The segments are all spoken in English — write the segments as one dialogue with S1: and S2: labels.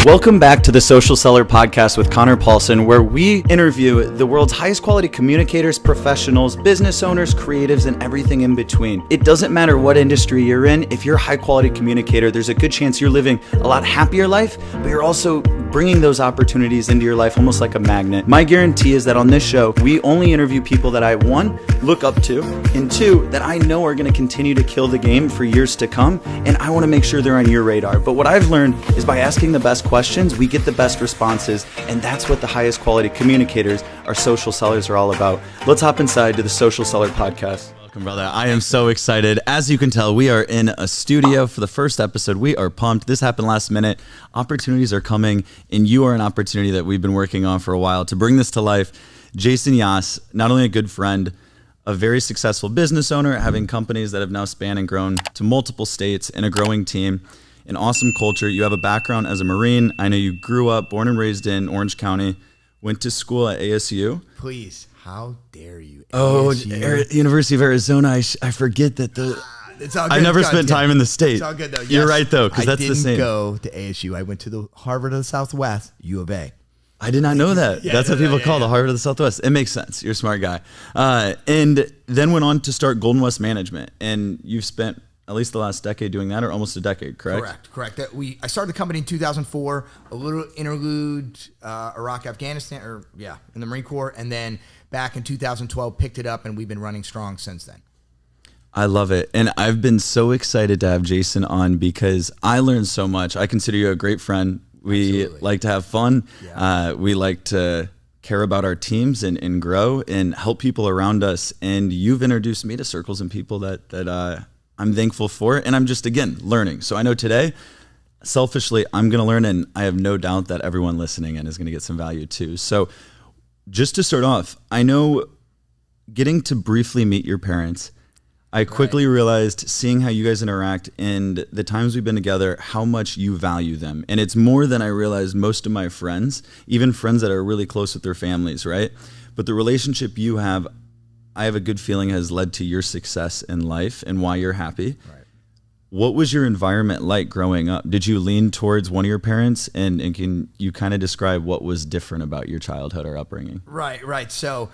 S1: Welcome back to the Social Seller Podcast with Connor Paulson, where we interview the world's highest quality communicators, professionals, business owners, creatives, and everything in between. It doesn't matter what industry you're in. If you're a high quality communicator, there's a good chance you're living a lot happier life, but you're also bringing those opportunities into your life almost like a magnet. My guarantee is that on this show, we only interview people that I, one, look up to, and two, that I know are going to continue to kill the game for years to come, and I want to make sure they're on your radar. But what I've learned is by asking the best questions, we get the best responses, and that's what the highest quality communicators, our social sellers, are all about. Let's hop inside to the Social Seller Podcast.
S2: Welcome, brother. I am so excited. As you can tell, we are in a studio for the first episode. We are pumped. This happened last minute. Opportunities are coming, and you are an opportunity that we've been working on for a while to bring this to life. Jayson Yoss, not only a good friend, a very successful business owner, having companies that have now spanned and grown to multiple states and a growing team, an awesome culture. You have a background as a Marine. I know you grew up, born and raised in Orange County, went to school at ASU.
S3: Please, how dare you?
S2: Oh, University of Arizona. I forget that
S3: it's all good.
S2: I never spent time in the state.
S3: It's all good though. Yes.
S2: You're right though, because that's the same.
S3: I didn't go to ASU. I went to the Harvard of the Southwest, U of A.
S2: I did not know that. That's what people call the Harvard of the Southwest. It makes sense. You're a smart guy. And then went on to start GoldenWest Management. And you've spent at least the last decade doing that, or almost a decade, correct?
S3: Correct. I started the company in 2004, a little interlude, Iraq, Afghanistan, in the Marine Corps. And then back in 2012, picked it up, and we've been running strong since then.
S2: I love it. And I've been so excited to have Jayson on because I learned so much. I consider you a great friend. We
S3: Absolutely.
S2: like to have fun.
S3: Yeah.
S2: We like to care about our teams and grow and help people around us. And you've introduced me to circles and people that I'm thankful for. And I'm just, again, learning. So I know today, selfishly, I'm going to learn. And I have no doubt that everyone listening in is going to get some value too. So just to start off, I know getting to briefly meet your parents, I quickly realized, seeing how you guys interact and the times we've been together, how much you value them. And it's more than I realized most of my friends, even friends that are really close with their families, right? But the relationship you have, I have a good feeling has led to your success in life and why you're happy. Right. What was your environment like growing up? Did you lean towards one of your parents? And can you kind of describe what was different about your childhood or upbringing?
S3: Right. So,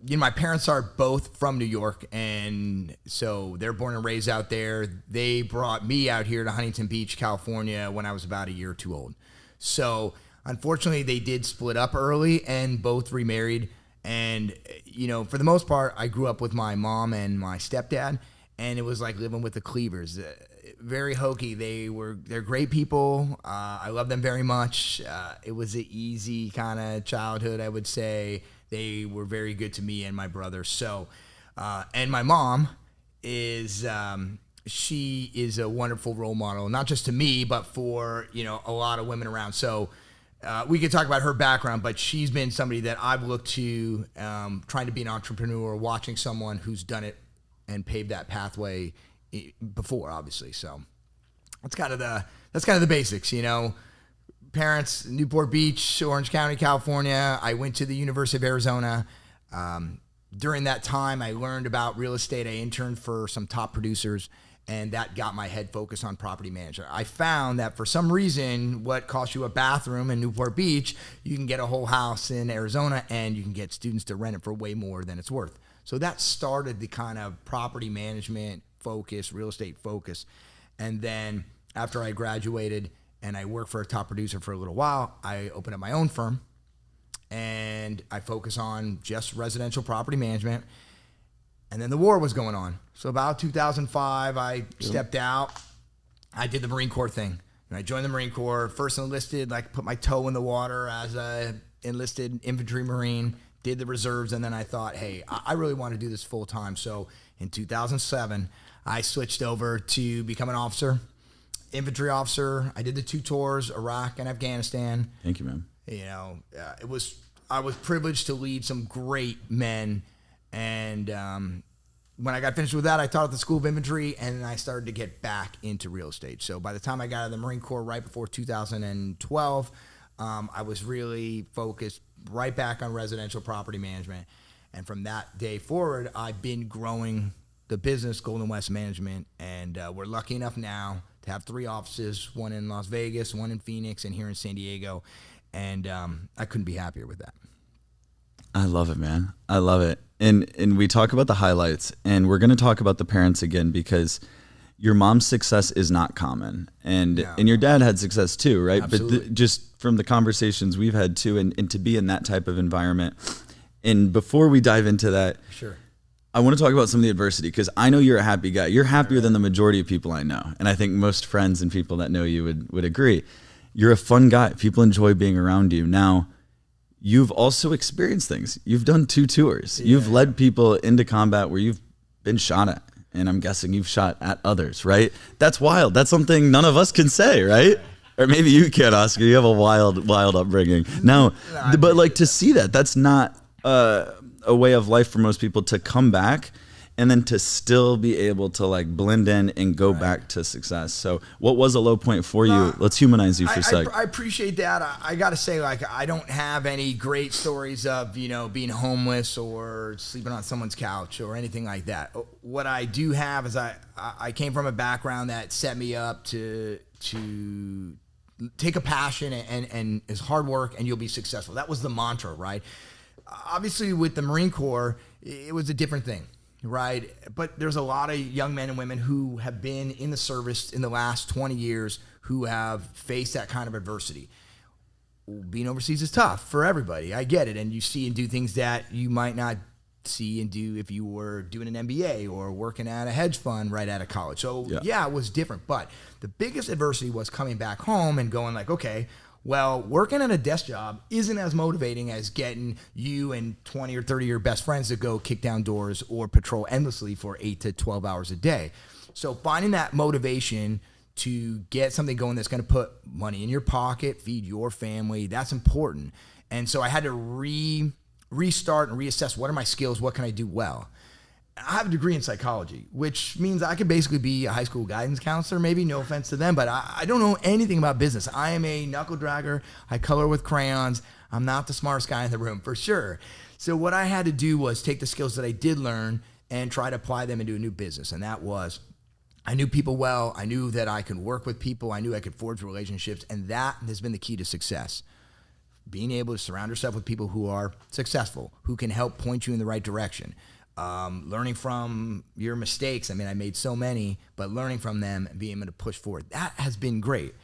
S3: my parents are both from New York, and so they're born and raised out there. They brought me out here to Huntington Beach, California, when I was about a year or two old. So unfortunately, they did split up early and both remarried. And, for the most part, I grew up with my mom and my stepdad, and it was like living with the Cleavers. Very hokey. They're great people. I love them very much. It was an easy kind of childhood, I would say. They were very good to me and my brother. So, and my mom is, she is a wonderful role model, not just to me, but for, a lot of women around. So we could talk about her background, but she's been somebody that I've looked to, trying to be an entrepreneur, watching someone who's done it and paved that pathway before, obviously. So that's kind of the basics, Parents, Newport Beach, Orange County, California. I went to the University of Arizona. During that time, I learned about real estate. I interned for some top producers, and that got my head focused on property management. I found that for some reason, what costs you a bathroom in Newport Beach, you can get a whole house in Arizona, and you can get students to rent it for way more than it's worth. So that started the kind of property management focus, real estate focus. And then after I graduated, and I worked for a top producer for a little while, I opened up my own firm, and I focus on just residential property management. And then the war was going on. So about 2005, I stepped out. I did the Marine Corps thing. And I joined the Marine Corps, first enlisted, put my toe in the water as a enlisted infantry Marine, did the reserves, and then I thought, hey, I really want to do this full time. So in 2007, I switched over to become an officer. Infantry officer. I did the 2 tours, Iraq and Afghanistan.
S2: Thank you, man.
S3: I was privileged to lead some great men. And when I got finished with that, I taught at the School of Infantry, and I started to get back into real estate. So by the time I got out of the Marine Corps right before 2012, I was really focused right back on residential property management. And from that day forward, I've been growing the business, GoldenWest Management, and we're lucky enough now to have 3 offices, one in Las Vegas, one in Phoenix, and here in San Diego. And I couldn't be happier with that.
S2: I love it, man. I love it. And we talk about the highlights, and we're going to talk about the parents again, because your mom's success is not common, and your dad had success too, right?
S3: Absolutely.
S2: But just from the conversations we've had too, and to be in that type of environment. And before we dive into that,
S3: sure,
S2: I want to talk about some of the adversity, because I know you're a happy guy. You're happier than the majority of people I know, and I think most friends and people that know you would agree. You're a fun guy. People enjoy being around you. Now, you've also experienced things. You've done 2 tours. Yeah. You've led people into combat where you've been shot at. And I'm guessing you've shot at others, right? That's wild. That's something none of us can say, right? Or maybe you can, Oscar. You have a wild upbringing. Now, but like to see that's not a way of life for most people, to come back and then to still be able to like blend in and go back to success. So what was a low point for you? Let's humanize you for a sec.
S3: I appreciate that. I got to say, like, I don't have any great stories of, being homeless or sleeping on someone's couch or anything like that. What I do have is I came from a background that set me up to take a passion and is hard work and you'll be successful. That was the mantra, right? Obviously with the Marine Corps, it was a different thing. Right. But there's a lot of young men and women who have been in the service in the last 20 years who have faced that kind of adversity. Being overseas is tough for everybody. I get it. And you see and do things that you might not see and do if you were doing an MBA or working at a hedge fund right out of college. So yeah, it was different. But the biggest adversity was coming back home and going like, okay, well, working at a desk job isn't as motivating as getting you and 20 or 30 of your best friends to go kick down doors or patrol endlessly for 8 to 12 hours a day. So finding that motivation to get something going that's going to put money in your pocket, feed your family, that's important. And so I had to restart and reassess, what are my skills? What can I do well? I have a degree in psychology, which means I could basically be a high school guidance counselor, maybe, no offense to them, but I don't know anything about business. I am a knuckle dragger. I color with crayons. I'm not the smartest guy in the room, for sure. So what I had to do was take the skills that I did learn and try to apply them into a new business. And that was, I knew people well. I knew that I could work with people. I knew I could forge relationships. And that has been the key to success. Being able to surround yourself with people who are successful, who can help point you in the right direction. Learning from your mistakes. I mean, I made so many, but learning from them and being able to push forward, that has been great.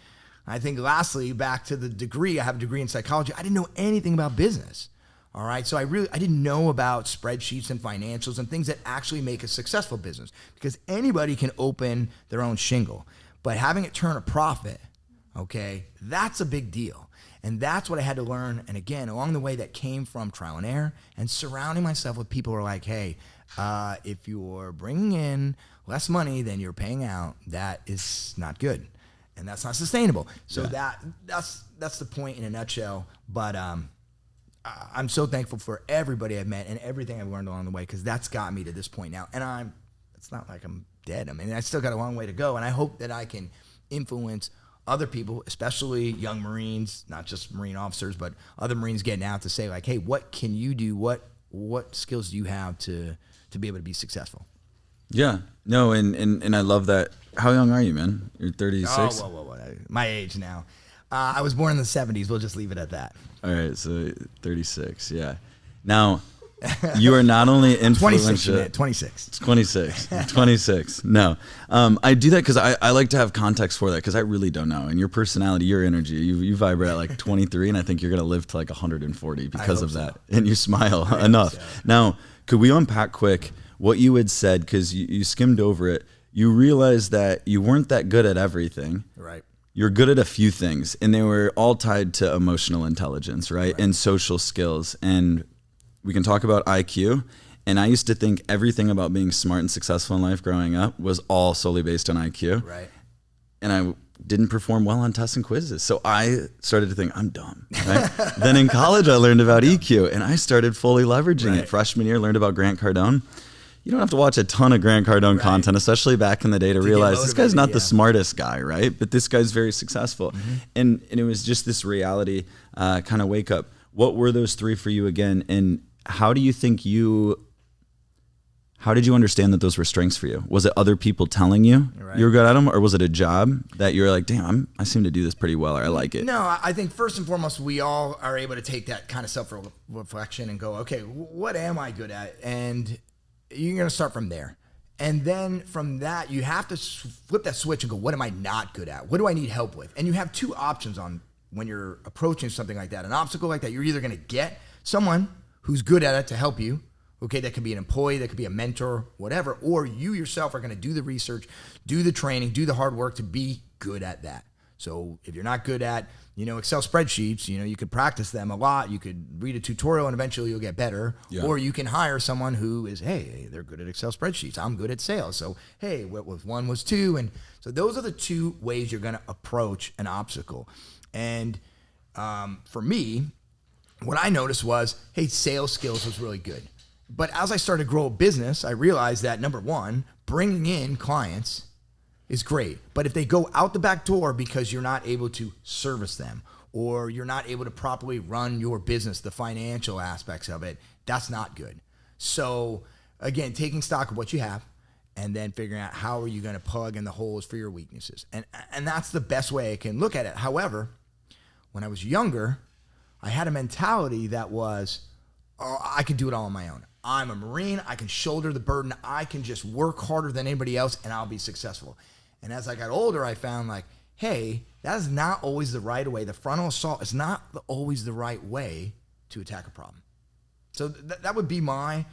S3: I think lastly, back to the degree, I have a degree in psychology. I didn't know anything about business. All right. So I didn't know about spreadsheets and financials and things that actually make a successful business, because anybody can open their own shingle, but having it turn a profit, okay, that's a big deal. And that's what I had to learn. And again, along the way, that came from trial and error and surrounding myself with people who are like, hey, if you're bringing in less money than you're paying out, that is not good. And that's not sustainable. So that's the point in a nutshell. But I'm so thankful for everybody I've met and everything I've learned along the way, because that's got me to this point now. And it's not like I'm dead. I mean, I still got a long way to go. And I hope that I can influence other people, especially young Marines, not just Marine officers, but other Marines getting out to say like, hey, what can you do? What skills do you have to be able to be successful?
S2: Yeah, no. And I love that. How young are you, man? You're 36.
S3: Oh, whoa. My age now. I was born in the 70s. We'll just leave it at that.
S2: All right. So 36. Yeah. Now, you are not only influential.
S3: 26.
S2: 26. No. I do that because I like to have context for that, because I really don't know. And your personality, your energy, you vibrate at like 23, and I think you're going to live to like 140 because of that. And you smile enough. So. Now, could we unpack quick what you had said, because you skimmed over it. You realized that you weren't that good at everything.
S3: Right.
S2: You're good at a few things, and they were all tied to emotional intelligence, right? And social skills. And we can talk about IQ. And I used to think everything about being smart and successful in life growing up was all solely based on IQ.
S3: Right.
S2: And I didn't perform well on tests and quizzes. So I started to think, I'm dumb. Right? Then in college, I learned about EQ, and I started fully leveraging it. Freshman year, learned about Grant Cardone. You don't have to watch a ton of Grant Cardone content, especially back in the day, to realize this guy's not the smartest guy, right? But this guy's very successful. And it was just this reality kind of wake up. What were those 3 for you again? And how do you think How did you understand that those were strengths for you? Was it other people telling you you were good at them, or was it a job that you were like, damn, I seem to do this pretty well, or I like it?
S3: No, I think first and foremost, we all are able to take that kind of self-reflection and go, okay, what am I good at? And you're going to start from there. And then from that, you have to flip that switch and go, what am I not good at? What do I need help with? And you have two options on when you're approaching something like that. An obstacle like that, you're either going to get someone who's good at it to help you. Okay, that could be an employee, that could be a mentor, whatever. Or you yourself are going to do the research, do the training, do the hard work to be good at that. So if you're not good at, Excel spreadsheets, you could practice them a lot. You could read a tutorial and eventually you'll get better. Yeah. Or you can hire someone who is, hey, they're good at Excel spreadsheets. I'm good at sales. So, hey, what was one was two. And so those are the two ways you're going to approach an obstacle. And for me, what I noticed was, hey, sales skills was really good. But as I started to grow a business, I realized that, number one, bringing in clients is great. But if they go out the back door because you're not able to service them or you're not able to properly run your business, the financial aspects of it, that's not good. So again, taking stock of what you have and then figuring out how are you going to plug in the holes for your weaknesses. And that's the best way I can look at it. However, when I was younger, I had a mentality that was, oh, I can do it all on my own. I'm a Marine. I can shoulder the burden. I can just work harder than anybody else and I'll be successful. And as I got older, I found like, hey, that is not always the right way. The frontal assault is not always the right way to attack a problem. So that would be my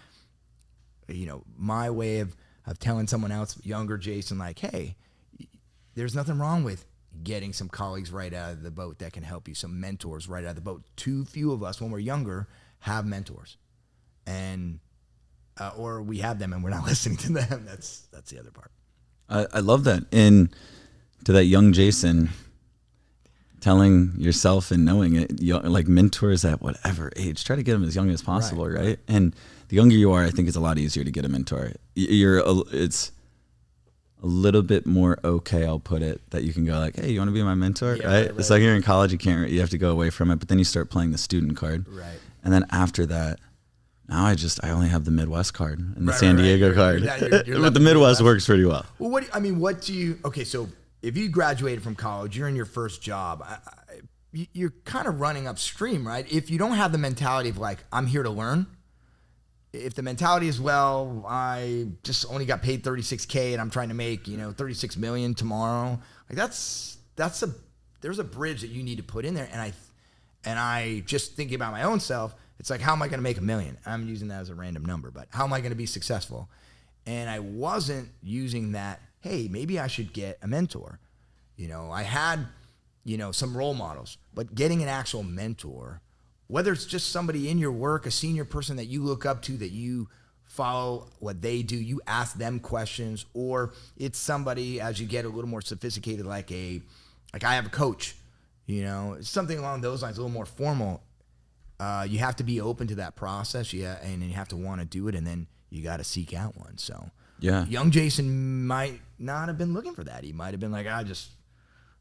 S3: way of telling someone else, younger Jayson, like, hey, there's nothing wrong with getting some colleagues right out of the boat that can help you, some mentors right out of the boat. Too few of us, when we're younger, have mentors. And or we have them and we're not listening to them. That's the other part.
S2: I love that. And to that young Jayson, telling yourself and knowing it, like mentors at whatever age, try to get them as young as possible, right? And the younger you are, I think it's a lot easier to get a mentor. It's a little bit more okay, I'll put it, that you can go like, hey, you want to be my mentor, right? It's like you're in college, you have to go away from it, but then you start playing the student card.
S3: Right.
S2: And then after that, now I only have the Midwest card and the San Diego card. But the Midwest works pretty well.
S3: Well, okay, so if you graduated from college, you're in your first job, you're kind of running upstream, right? If you don't have the mentality of like, I'm here to learn, if the mentality is, well, I just only got paid $36K and I'm trying to make, $36 million tomorrow, like there's a bridge that you need to put in there. And I just thinking about my own self, it's like, how am I going to make $1 million? I'm using that as a random number, but how am I going to be successful? And I wasn't using that, hey, maybe I should get a mentor. I had, some role models, but getting an actual mentor, whether it's just somebody in your work, a senior person that you look up to, that you follow what they do, you ask them questions, or it's somebody as you get a little more sophisticated, like I have a coach, something along those lines, a little more formal. You have to be open to that process, and you have to want to do it, and then you got to seek out one. So,
S2: yeah,
S3: young Jayson might not have been looking for that. He might have been like, I'm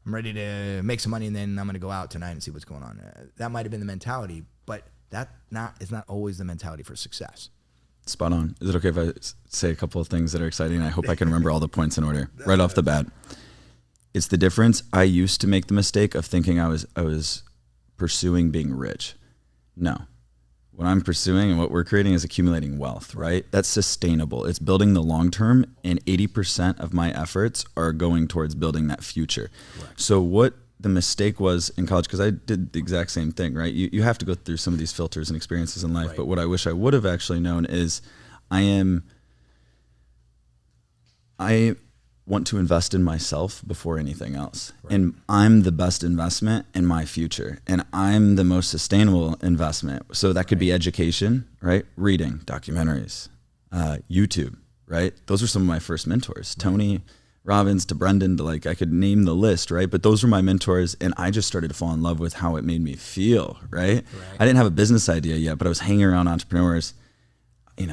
S3: ready to make some money, and then I'm going to go out tonight and see what's going on. That might have been the mentality, but is not always the mentality for success.
S2: Spot on. Is it okay if I say a couple of things that are exciting? I hope I can remember all the points in order right off the bat. It's the difference. I used to make the mistake of thinking I was pursuing being rich. No. What I'm pursuing and what we're creating is accumulating wealth, right? That's sustainable. It's building the long term, and 80% of my efforts are going towards building that future. Correct. So what the mistake was in college, because I did the exact same thing, right? You have to go through some of these filters and experiences in life, right. But what I wish I would have actually known is I want to invest in myself before anything else. Right. And I'm the best investment in my future. And I'm the most sustainable investment. So that could be education, right? Reading, documentaries, YouTube, right? Those are some of my first mentors. Right. Tony Robbins to Brendan to I could name the list, right? But those were my mentors. And I just started to fall in love with how it made me feel, right? I didn't have a business idea yet, but I was hanging around entrepreneurs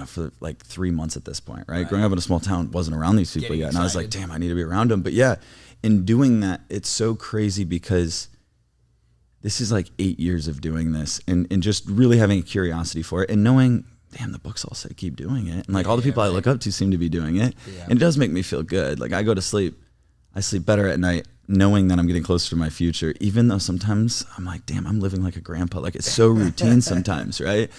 S2: for 3 months at this point, right? Growing up in a small town, wasn't around these people yet. And I was like, damn, I need to be around them. But yeah, in doing that, it's so crazy because this is 8 years of doing this and just really having a curiosity for it and knowing damn, the books all say keep doing it. And like all the people I look up to seem to be doing it.
S3: Yeah.
S2: And it does make me feel good. Like I go to sleep, I sleep better at night knowing that I'm getting closer to my future, even though sometimes I'm like, damn, I'm living like a grandpa. Like it's so routine sometimes, right?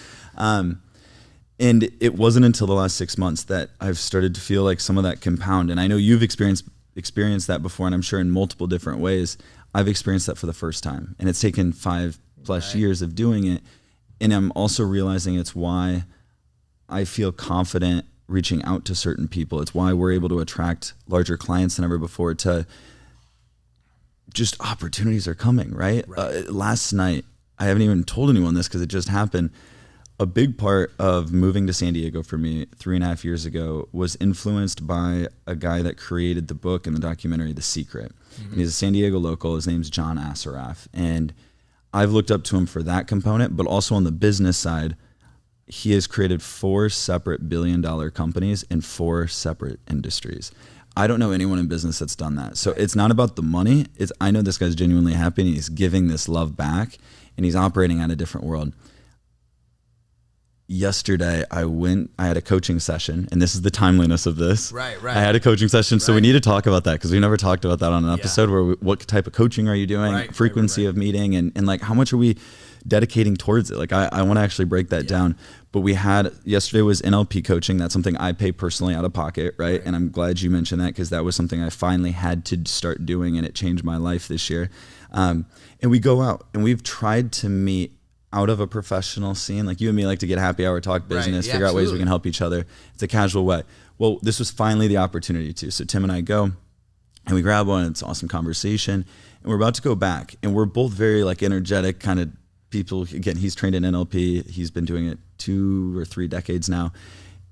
S2: And it wasn't until the last 6 months that I've started to feel like some of that compound. And I know you've experienced that before, and I'm sure in multiple different ways. I've experienced that for the first time. And it's taken 5+ years of doing it. And I'm also realizing it's why I feel confident reaching out to certain people. It's why we're able to attract larger clients than ever before. To just opportunities are coming, right? Last night, I haven't even told anyone this because it just happened. A big part of moving to San Diego for me 3.5 years ago was influenced by a guy that created the book and the documentary, The Secret. And he's a San Diego local. His name's John Assaraf. And I've looked up to him for that component, but also on the business side, he has created 4 separate billion-dollar companies in 4 separate industries. I don't know anyone in business that's done that. So it's not about the money. I know this guy's genuinely happy and he's giving this love back and he's operating at a different world. Yesterday, I had a coaching session, and this is the timeliness of this.
S3: Right.
S2: I had a coaching session, so we need to talk about that because we never talked about that on an episode where what type of coaching are you doing, frequency of meeting, and like how much are we dedicating towards it? Like I want to actually break that down. But yesterday was Nlp Coaching. That's something I pay personally out of pocket, right? And I'm glad you mentioned that because that was something I finally had to start doing, and it changed my life this year. And we go out, and we've tried to meet out of a professional scene. Like you and me like to get happy hour, talk business, figure out ways we can help each other. It's a casual way. Well, this was finally the opportunity to. So Tim and I go and we grab one. It's an awesome conversation. And we're about to go back. And we're both very like energetic kind of people. Again, he's trained in NLP. He's been doing it 2 or 3 decades now.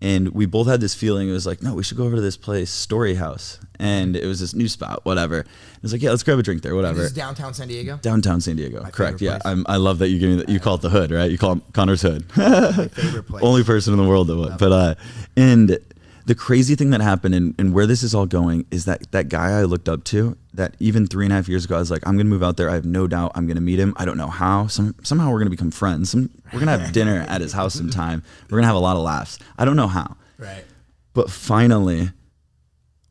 S2: And we both had this feeling. It was like, no, we should go over to this place, Story House. And it was this new spot, whatever. It was like, yeah, let's grab a drink there, whatever.
S3: This is downtown San Diego?
S2: Downtown San Diego, correct. Yeah, I love that you give me that. You call it the hood, right? You call it Connor's hood.
S3: My favorite place.
S2: Only person in the world that would. But and the crazy thing that happened and where this is all going is that guy I looked up to, that even 3.5 years ago, I was like, I'm going to move out there. I have no doubt I'm going to meet him. I don't know how. Somehow we're going to become friends. We're going to have dinner at his house sometime. We're going to have a lot of laughs. I don't know how.
S3: Right.
S2: But finally,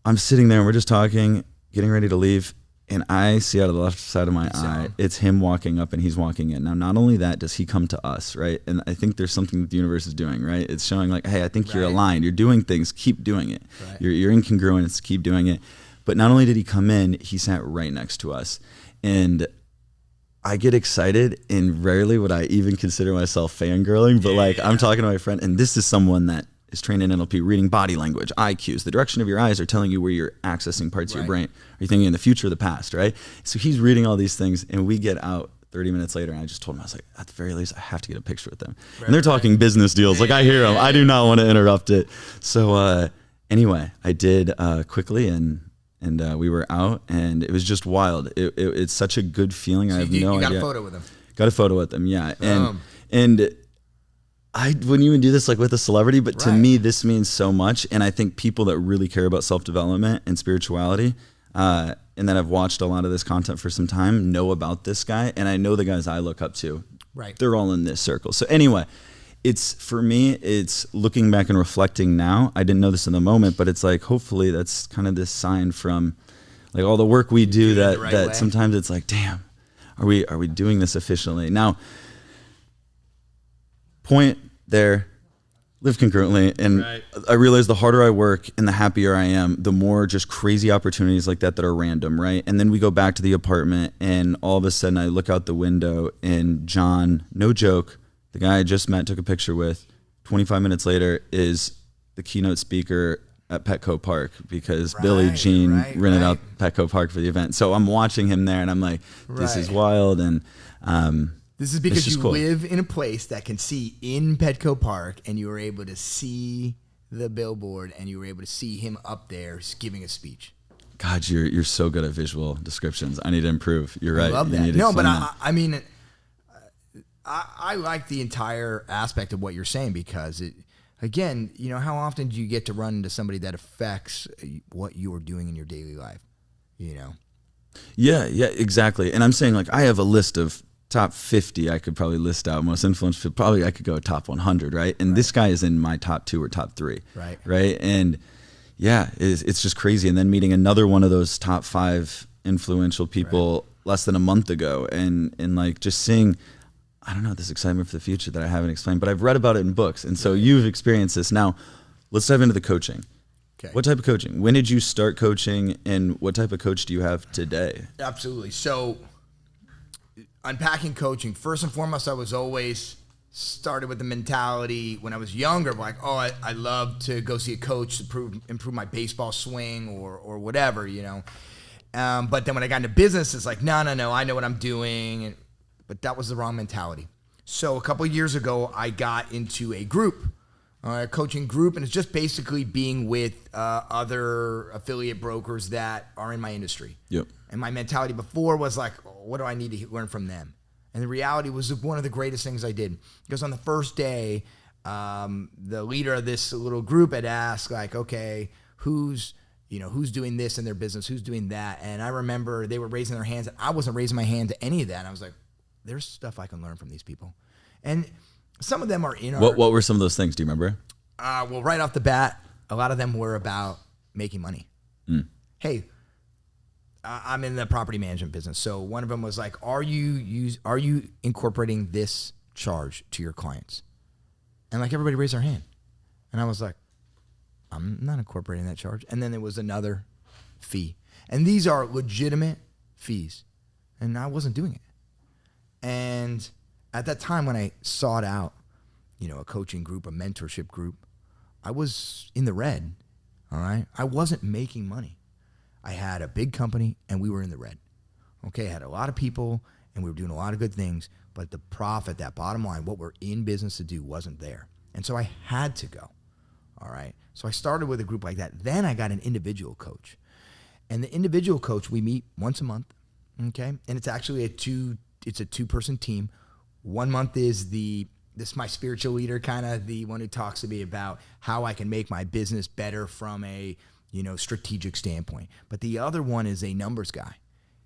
S2: I'm sitting there and we're just talking, getting ready to leave. And I see out of the left side of my eye, it's him walking up and he's walking in. Now, not only that, does he come to us, right? And I think there's something that the universe is doing, right? It's showing like, hey, I think you're aligned. You're doing things. Keep doing it. Right. You're incongruent. It's keep doing it. But not only did he come in, he sat right next to us. And I get excited, and rarely would I even consider myself fangirling, but I'm talking to my friend, and this is someone that is trained in NLP, reading body language, eye cues. The direction of your eyes are telling you where you're accessing parts of your brain. Are you thinking in the future or the past, right? So he's reading all these things, and we get out 30 minutes later, and I just told him, I was like, at the very least, I have to get a picture with them. And they're talking business deals. Like I hear them. I do not want to interrupt it. So anyway, I did quickly, and we were out, and it was just wild. It's such a good feeling.
S3: So
S2: I have no idea.
S3: You got a photo with him?
S2: Got a photo with them, yeah. And I wouldn't even do this like with a celebrity, but to me, this means so much. And I think people that really care about self-development and spirituality, and that I've watched a lot of this content for some time, know about this guy. And I know the guys I look up to. Right. They're all in this circle. So anyway, for me, it's looking back and reflecting now. I didn't know this in the moment, but it's like, hopefully that's kind of this sign from like all the work we do that sometimes it's like, damn, are we doing this efficiently? Now, point there, live congruently, and I realize the harder I work and the happier I am, the more just crazy opportunities like that are random, right? And then we go back to the apartment, and all of a sudden I look out the window, and John, no joke, the guy I just met, took a picture with, 25 minutes later is the keynote speaker at Petco Park, because Billie Jean rented out Petco Park for the event. So I'm watching him there, and I'm like, this is wild. And
S3: this is because you live in a place that can see in Petco Park, and you were able to see the billboard, and you were able to see him up there giving a speech.
S2: God, you're so good at visual descriptions. I need to improve. You're right.
S3: I love that. No, but I mean, I like the entire aspect of what you're saying, because again, you know, how often do you get to run into somebody that affects what you're doing in your daily life? You know?
S2: Yeah, exactly. And I'm saying, like, I have a list of top 50, I could probably list out most influential. Probably I could go top 100, right? And this guy is in my top 2 or top 3, right? And yeah, it's just crazy. And then meeting another one of those top 5 influential people less than a month ago, and like just seeing, I don't know, this excitement for the future that I haven't explained, but I've read about it in books. And so you've experienced this. Now, let's dive into the coaching.
S3: Okay.
S2: What type of coaching? When did you start coaching, and what type of coach do you have today?
S3: Absolutely. So unpacking coaching, first and foremost, I was always started with the mentality when I was younger, like, oh, I love to go see a coach to improve my baseball swing or whatever, you know. But then when I got into business, it's like, no, I know what I'm doing. But that was the wrong mentality. So a couple of years ago, I got into a group, a coaching group, and it's just basically being with other affiliate brokers that are in my industry.
S2: Yep.
S3: And my mentality before was like, oh, what do I need to learn from them? And the reality was one of the greatest things I did. Because on the first day, the leader of this little group had asked, like, okay, who's doing this in their business? Who's doing that? And I remember they were raising their hands, and I wasn't raising my hand to any of that. And I was like, there's stuff I can learn from these people. And some of them are in our...
S2: What were some of those things? Do you remember?
S3: Well, right off the bat, a lot of them were about making money. Hey, I'm in the property management business. So one of them was like, are you incorporating this charge to your clients? And like everybody raised their hand. And I was like, I'm not incorporating that charge. And then there was another fee. And these are legitimate fees. And I wasn't doing it. And at that time when I sought out, a coaching group, a mentorship group, I was in the red, all right? I wasn't making money. I had a big company, and we were in the red. Okay, I had a lot of people, and we were doing a lot of good things, but the profit, that bottom line, what we're in business to do wasn't there. And so I had to go, all right? So I started with a group like that. Then I got an individual coach. And the individual coach, we meet once a month, okay? And it's actually a two-person team. 1 month is this is my spiritual leader, kind of the one who talks to me about how I can make my business better from a, strategic standpoint. But the other one is a numbers guy.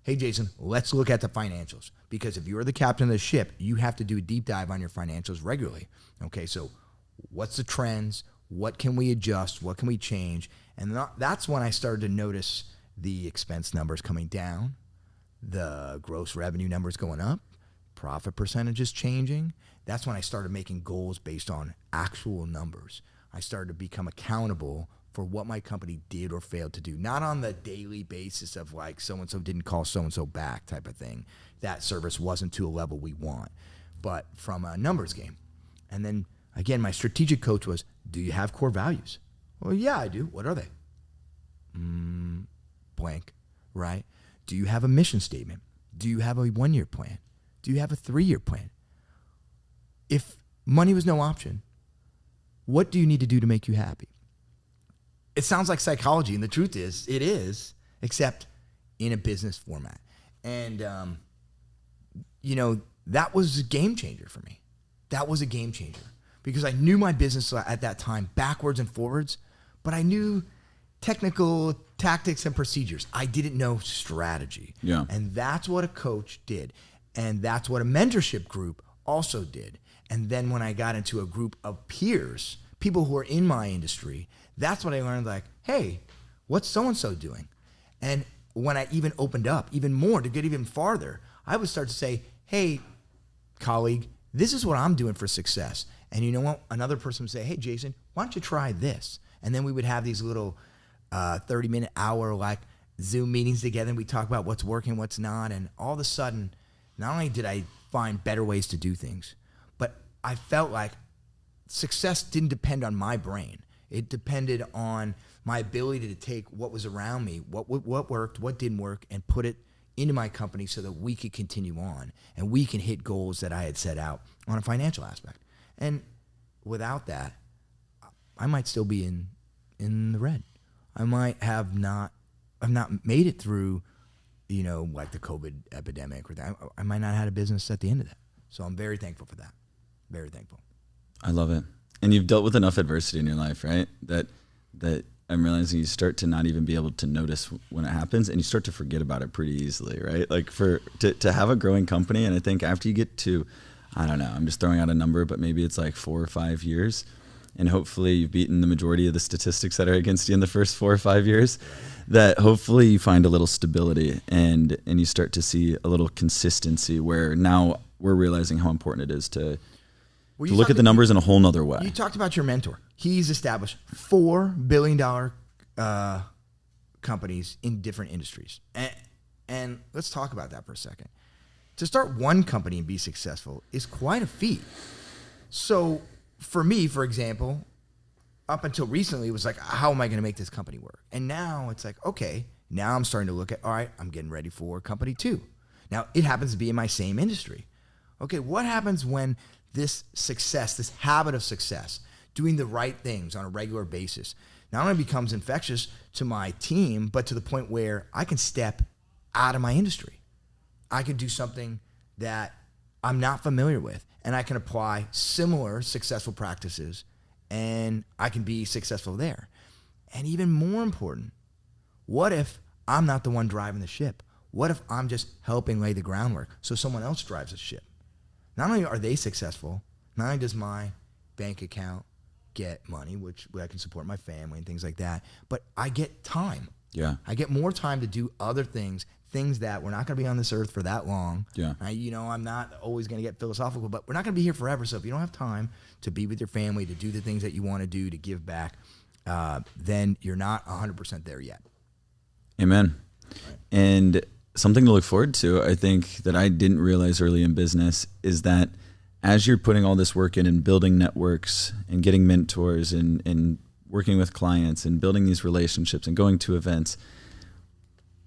S3: Hey, Jayson, let's look at the financials. Because if you're the captain of the ship, you have to do a deep dive on your financials regularly. Okay, so what's the trends? What can we adjust? What can we change? And that's when I started to notice the expense numbers coming down, the gross revenue numbers going up, profit percentages changing. That's when I started making goals based on actual numbers. I started to become accountable for what my company did or failed to do, not on the daily basis of like so-and-so didn't call so-and-so back type of thing. That service wasn't to a level we want, but from a numbers game. And then again, my strategic coach was, do you have core values? Well, yeah, I do. What are they? Blank, right? Do you have a mission statement? Do you have a 1-year plan? Do you have a 3-year plan? If money was no option, what do you need to do to make you happy? It sounds like psychology, and the truth is, it is, except in a business format. And, that was a game changer for me. That was a game changer because I knew my business at that time backwards and forwards, but I knew technical tactics and procedures. I didn't know strategy.
S2: Yeah.
S3: And that's what a coach did. And that's what a mentorship group also did. And then when I got into a group of peers, people who are in my industry, that's what I learned, like, hey, what's so-and-so doing? And when I even opened up even more to get even farther, I would start to say, hey, colleague, this is what I'm doing for success. And you know what? Another person would say, hey, Jayson, why don't you try this? And then we would have these little 30-minute, hour like Zoom meetings together, and we talk about what's working, what's not. And all of a sudden, not only did I find better ways to do things, but I felt like success didn't depend on my brain. It depended on my ability to take what was around me, what worked, what didn't work, and put it into my company so that we could continue on and we can hit goals that I had set out on a financial aspect. And without that, I might still be in the red. I might have not made it through, like the COVID epidemic or that. I might not have had a business at the end of that. So I'm very thankful for that. Very thankful.
S2: I love it. And you've dealt with enough adversity in your life, right? That I'm realizing you start to not even be able to notice when it happens, and you start to forget about it pretty easily, right? Like to have a growing company, and I think after you get to, I don't know, I'm just throwing out a number, but maybe it's like 4 or 5 years, and hopefully you've beaten the majority of the statistics that are against you in the first 4 or 5 years, that hopefully you find a little stability and you start to see a little consistency where now we're realizing how important it is to look at the numbers in a whole nother way.
S3: You talked about your mentor. He's established $4 billion companies in different industries. And let's talk about that for a second. To start one company and be successful is quite a feat. So for me, for example, up until recently, it was like, how am I going to make this company work? And now it's like, okay, now I'm starting to look at, all right, I'm getting ready for company 2. Now it happens to be in my same industry. Okay, what happens when this success, this habit of success, doing the right things on a regular basis, not only becomes infectious to my team, but to the point where I can step out of my industry. I can do something that I'm not familiar with, and I can apply similar successful practices, and I can be successful there. And even more important, what if I'm not the one driving the ship? What if I'm just helping lay the groundwork so someone else drives the ship? Not only are they successful, not only does my bank account get money, which I can support my family and things like that, but I get time.
S2: Yeah.
S3: I get more time to do other things that we're not going to be on this earth for that long.
S2: Yeah.
S3: I'm not always going to get philosophical, but we're not going to be here forever. So if you don't have time to be with your family, to do the things that you want to do, to give back, then you're not 100% there yet.
S2: Amen. Right. And something to look forward to, I think, that I didn't realize early in business is that as you're putting all this work in and building networks and getting mentors and working with clients and building these relationships and going to events,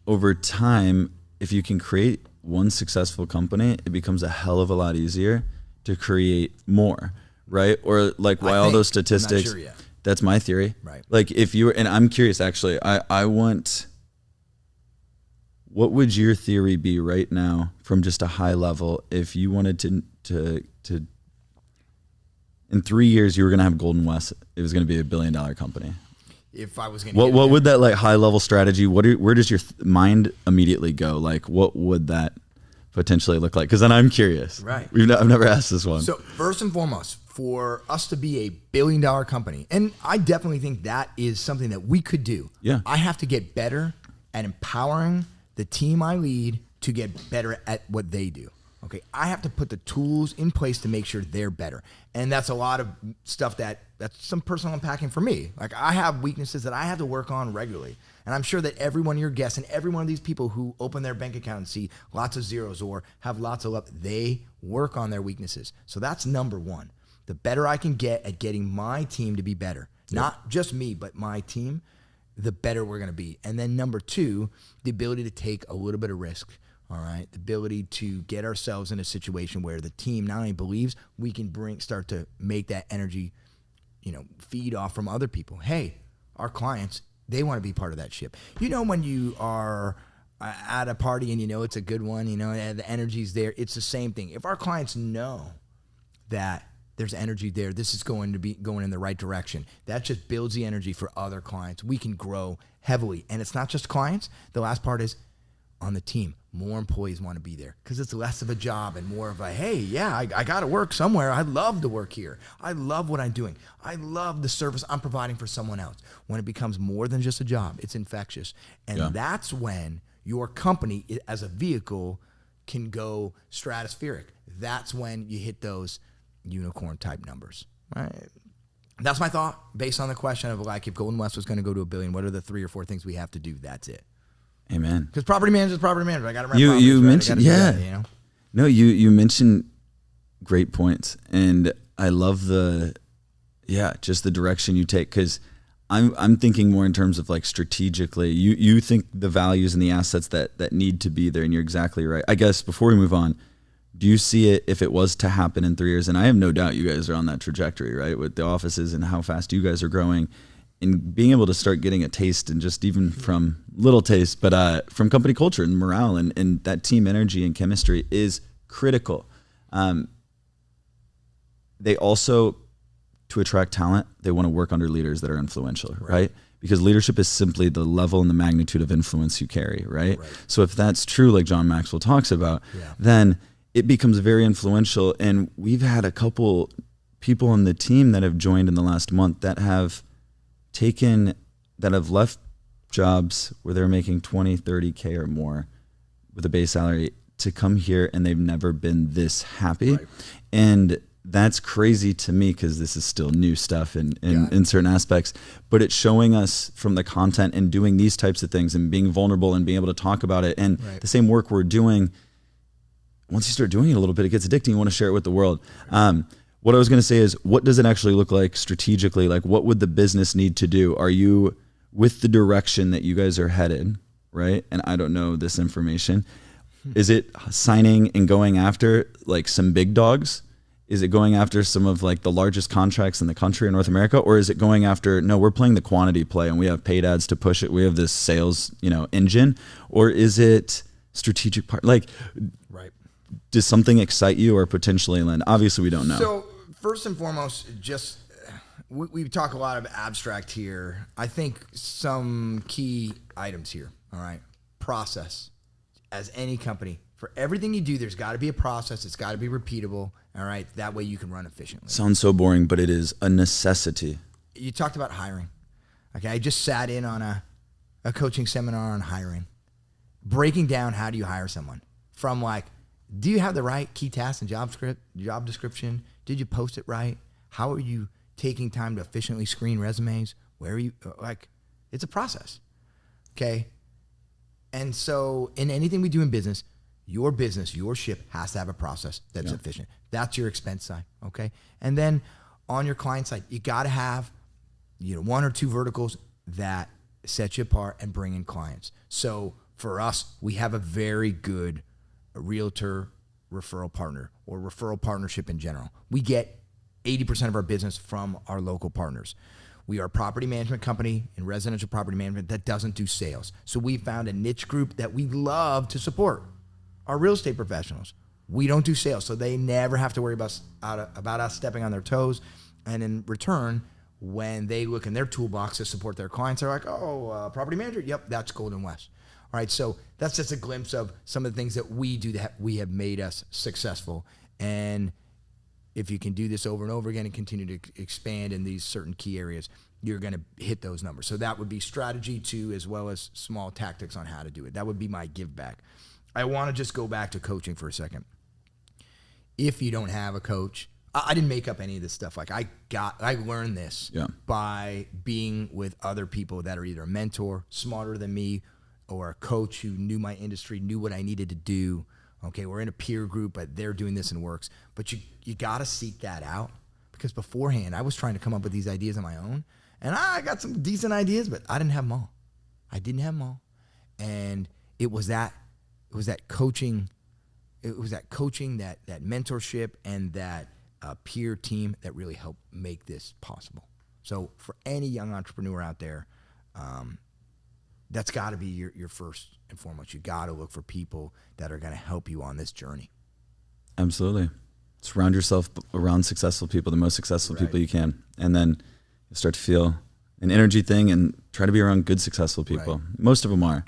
S2: over time, if you can create one successful company, it becomes a hell of a lot easier to create more, right? Or like why all those statistics,
S3: I'm not sure yet.
S2: That's my theory.
S3: Right.
S2: Like if you were, and I'm curious actually, I want, what would your theory be right now from just a high level if you wanted to in 3 years you were going to have GoldenWest, it was going to be $1 billion company?
S3: If I was going to
S2: what would that like high level strategy, where does your mind immediately go? Like what would that potentially look like? Because then I'm curious.
S3: Right.
S2: I've never asked this one.
S3: So first and foremost, for us to be a $1 billion company, and I definitely think that is something that we could do.
S2: Yeah.
S3: I have to get better at empowering the team I lead to get better at what they do. Okay, I have to put the tools in place to make sure they're better. And that's a lot of stuff that's some personal unpacking for me. Like I have weaknesses that I have to work on regularly. And I'm sure that every one of your guests and every one of these people who open their bank account and see lots of zeros or have lots of love, they work on their weaknesses. So that's number one. The better I can get at getting my team to be better, not just me, but my team, the better we're going to be. And then number two, the ability to take a little bit of risk. All right, the ability to get ourselves in a situation where the team not only believes, we can start to make that energy, feed off from other people. Hey, our clients, they want to be part of that ship. When you are at a party and it's a good one, and the energy's there, it's the same thing. If our clients know that there's energy there, this is going to be going in the right direction, that just builds the energy for other clients. We can grow heavily. And it's not just clients. The last part is on the team. More employees want to be there because it's less of a job and more of a, hey, yeah, I got to work somewhere. I love to work here. I love what I'm doing. I love the service I'm providing for someone else. When it becomes more than just a job, it's infectious. And that's when your company as a vehicle can go stratospheric. That's when you hit those unicorn type numbers. Right? That's my thought based on the question of like, if GoldenWest was going to go to $1 billion, what are the 3 or 4 things we have to do? That's it.
S2: Amen.
S3: Because property manager is property manager. I got to run
S2: you
S3: right?
S2: mentioned that, No, you mentioned great points, and I love just the direction you take, because I'm thinking more in terms of like strategically. You think the values and the assets that need to be there, and you're exactly right. I guess before we move on, do you see it if it was to happen in 3 years? And I have no doubt you guys are on that trajectory, right, with the offices and how fast you guys are growing. And being able to start getting a taste, and just even from little taste, but from company culture and morale and that team energy and chemistry is critical. They also, to attract talent, they want to work under leaders that are influential, right? because leadership is simply the level and the magnitude of influence you carry, right? So if that's true, like John Maxwell talks about, then it becomes very influential. And we've had a couple people on the team that have joined in the last month that have left jobs where they're making 20, 30K or more with a base salary to come here, and they've never been this happy. And that's crazy to me because this is still new stuff in certain aspects, but it's showing us from the content and doing these types of things and being vulnerable and being able to talk about it. And the same work we're doing, once you start doing it a little bit, it gets addicting. You want to share it with the world. What I was going to say is, what does it actually look like strategically? Like, what would the business need to do? Are you with the direction that you guys are headed, right? And I don't know this information. Is it signing and going after like some big dogs? Is it going after some of like the largest contracts in the country in North America? Or is it going after, no, we're playing the quantity play and we have paid ads to push it. We have this sales, engine. Or is it strategic part? Like, does something excite you or potentially Lynn? Obviously we don't know.
S3: So first and foremost, just we talk a lot of abstract here. I think some key items here. All right. Process. As any company, for everything you do, there's got to be a process. It's got to be repeatable. All right. That way you can run efficiently.
S2: Sounds so boring, but it is a necessity.
S3: You talked about hiring. Okay. I just sat in on a coaching seminar on hiring, breaking down how do you hire someone from like, do you have the right key tasks and job description? Did you post it right? How are you taking time to efficiently screen resumes? Where are you? Like, it's a process. Okay. And so in anything we do in business, your ship has to have a process that's efficient. That's your expense side. Okay. And then on your client side, you got to have, one or two verticals that set you apart and bring in clients. So for us, we have a very good realtor referral partner or referral partnership in general. We get 80% of our business from our local partners. We are a property management company in residential property management that doesn't do sales. So we found a niche group that we love to support, our real estate professionals. We don't do sales, so they never have to worry about us stepping on their toes. And in return, when they look in their toolbox to support their clients, they're like, property manager? Yep, that's GoldenWest. All right, so that's just a glimpse of some of the things that we do that we have made us successful. And if you can do this over and over again and continue to expand in these certain key areas, you're going to hit those numbers. So that would be strategy 2, as well as small tactics on how to do it. That would be my give back. I want to just go back to coaching for a second. If you don't have a coach, I didn't make up any of this stuff. Like I learned this by being with other people that are either a mentor, smarter than me, or a coach who knew my industry, knew what I needed to do. Okay, we're in a peer group, but they're doing this and works. But you got to seek that out, because beforehand I was trying to come up with these ideas on my own, and I got some decent ideas, but I didn't have them all. And it was that coaching, that mentorship, and that peer team that really helped make this possible. So for any young entrepreneur out there, that's got to be your first and foremost. You got to look for people that are going to help you on this journey.
S2: Absolutely. Surround yourself around successful people, the most successful people you can. And then you'll start to feel an energy thing, and try to be around good, successful people. Most of them are.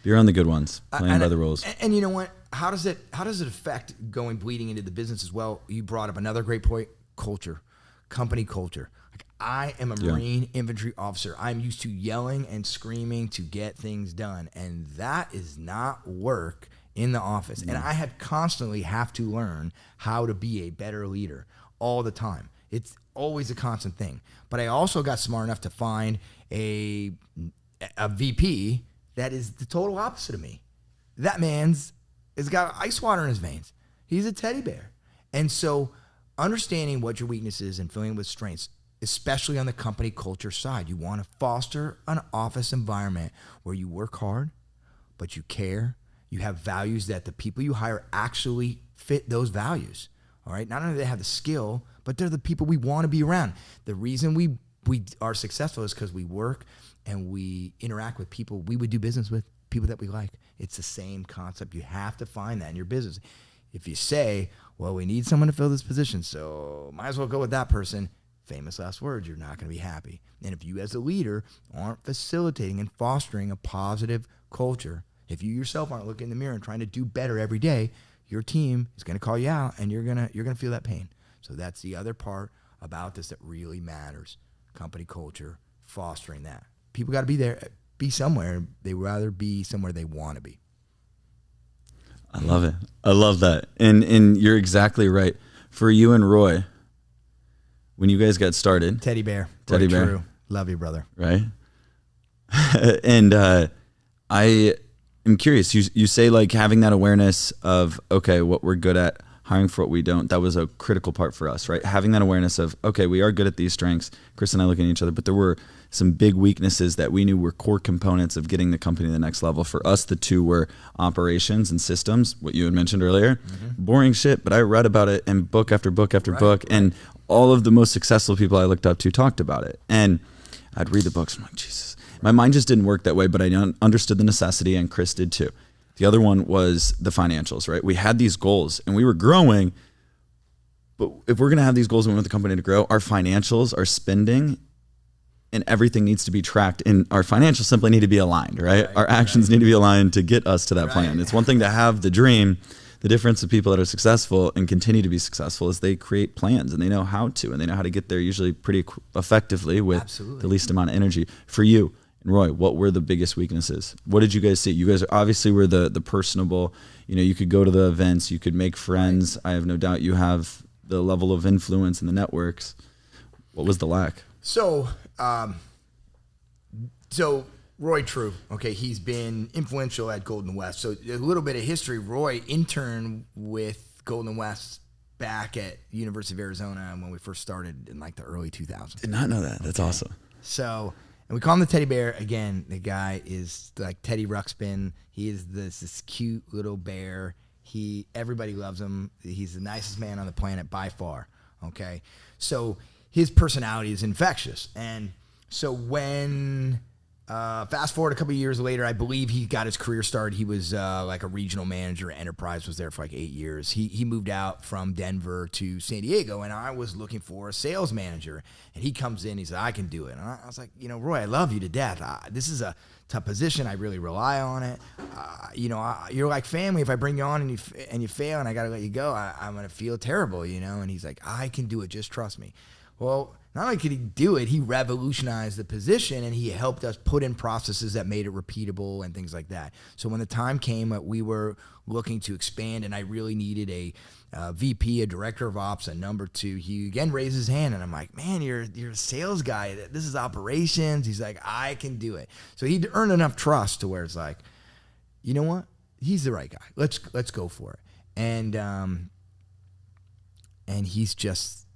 S2: Be around the good ones, playing by the rules.
S3: And you know what? How does it affect bleeding into the business as well? You brought up another great point: culture, company culture. Like, I am a Marine Infantry officer. I'm used to yelling and screaming to get things done, and that is not work in the office. And I constantly have to learn how to be a better leader all the time. It's always a constant thing. But I also got smart enough to find a VP that is the total opposite of me. That man's has got ice water in his veins. He's a teddy bear. And so understanding what your weakness is and filling with strengths, especially on the company culture side, you want to foster an office environment where you work hard, but you care. You have values that the people you hire actually fit those values. All right. Not only do they have the skill, but they're the people we want to be around. The reason we are successful is because we work and we interact with people we would do business with, people that we like. It's the same concept. You have to find that in your business. If you say, well, we need someone to fill this position, so might as well go with that person, famous last words, you're not going to be happy. And if you as a leader aren't facilitating and fostering a positive culture, if you yourself aren't looking in the mirror and trying to do better every day, your team is going to call you out, and you're going to feel that pain. So that's the other part about this that really matters. Company culture, fostering that. People got to be there, be somewhere. They rather be somewhere they want to be.
S2: I love it. I love that. And you're exactly right. For you and Roy, when you guys got started.
S3: Teddy bear.
S2: Teddy bear.
S3: True. Love you, brother.
S2: Right? And I am curious. You say like having that awareness of, okay, what we're good at, hiring for what we don't. That was a critical part for us, right? Having that awareness of, okay, we are good at these strengths. Chris and I looking at each other, but there were some big weaknesses that we knew were core components of getting the company to the next level. For us, the two were operations and systems, what you had mentioned earlier. Boring shit, but I read about it in book after book after book, and all of the most successful people I looked up to talked about it. And I'd read the books, I'm like, Jesus. My mind just didn't work that way, but I understood the necessity, and Chris did too. The other one was the financials, right? We had these goals and we were growing, but if we're going to have these goals and we want the company to grow, our financials, our spending, and everything needs to be tracked, and our financials simply need to be aligned, right? Our actions need to be aligned to get us to that plan. It's one thing to have the dream. The difference of people that are successful and continue to be successful is they create plans, and they know how to, and they know how to get there usually pretty effectively with the least amount of energy. For you and Roy, what were the biggest weaknesses? What did you guys see? You guys obviously were the personable, you could go to the events, you could make friends. I have no doubt you have the level of influence in the networks. What was the lack?
S3: So Roy True, okay, he's been influential at GoldenWest. So a little bit of history. Roy interned with GoldenWest back at University of Arizona when we first started in like the early 2000s.
S2: Did not know that. That's awesome.
S3: So, and we call him the teddy bear. Again, the guy is like Teddy Ruxpin. He is this cute little bear. Everybody loves him. He's the nicest man on the planet by far, okay? So his personality is infectious. And so when... fast forward a couple of years later, I believe he got his career started. He was like a regional manager at Enterprise, was there for like 8 years. He moved out from Denver to San Diego, and I was looking for a sales manager. And he comes in, he said, I can do it. And I was like, Roy, I love you to death. This is a tough position. I really rely on it. You're like family. If I bring you on and you fail and I got to let you go, I'm going to feel terrible, And he's like, I can do it. Just trust me. Well, not only could he do it, he revolutionized the position, and he helped us put in processes that made it repeatable and things like that. So when the time came that we were looking to expand and I really needed a VP, a director of ops, a number 2, he again raised his hand, and I'm like, man, you're a sales guy. This is operations. He's like, I can do it. So he'd earned enough trust to where it's like, you know what? He's the right guy. Let's go for it. And he's just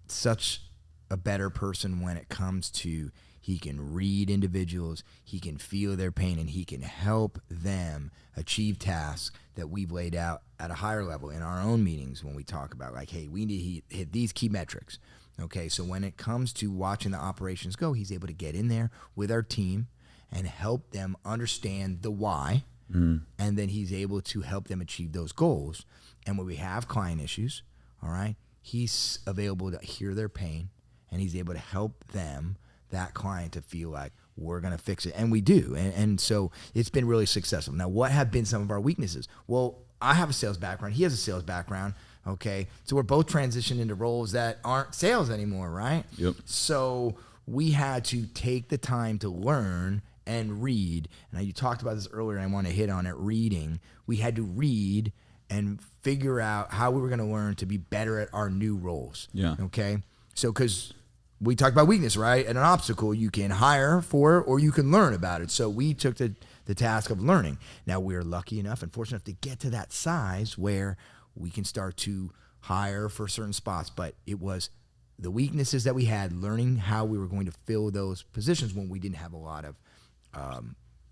S3: such a better person when it comes to he can read individuals, he can feel their pain, and he can help them achieve tasks that we've laid out at a higher level in our own meetings when we talk about like, hey, we need to hit these key metrics. Okay, so when it comes to watching the operations go, he's able to get in there with our team and help them understand the why, and then he's able to help them achieve those goals. And when we have client issues, all right, he's available to hear their pain, and he's able to help them, that client, to feel like we're going to fix it. And we do. And so it's been really successful. Now, what have been some of our weaknesses? Well, I have a sales background. He has a sales background. Okay. So we're both transitioned into roles that aren't sales anymore, right?
S2: Yep.
S3: So we had to take the time to learn and read. And you talked about this earlier, and I want to hit on it, reading. We had to read and figure out how we were going to learn to be better at our new roles.
S2: Yeah.
S3: Okay. So, because we talked about weakness, right? And an obstacle, you can hire for it or you can learn about it. So we took the task of learning. Now we're lucky enough and fortunate enough to get to that size where we can start to hire for certain spots. But it was the weaknesses that we had, learning how we were going to fill those positions when we didn't have a lot of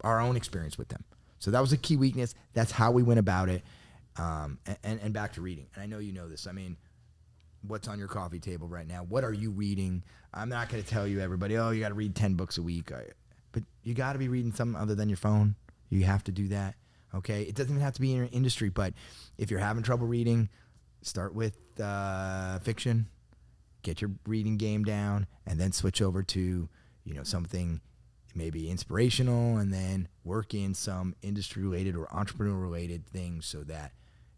S3: our own experience with them. So that was a key weakness. That's how we went about it. And back to reading. And I know you know this. I mean, what's on your coffee table right now? What are you reading? I'm not going to tell you, everybody, oh, you got to read 10 books a week. But you got to be reading something other than your phone. You have to do that, okay? It doesn't even have to be in your industry, but if you're having trouble reading, start with fiction. get your reading game down, and then switch over to, something maybe inspirational, and then work in some industry related or entrepreneur related things so that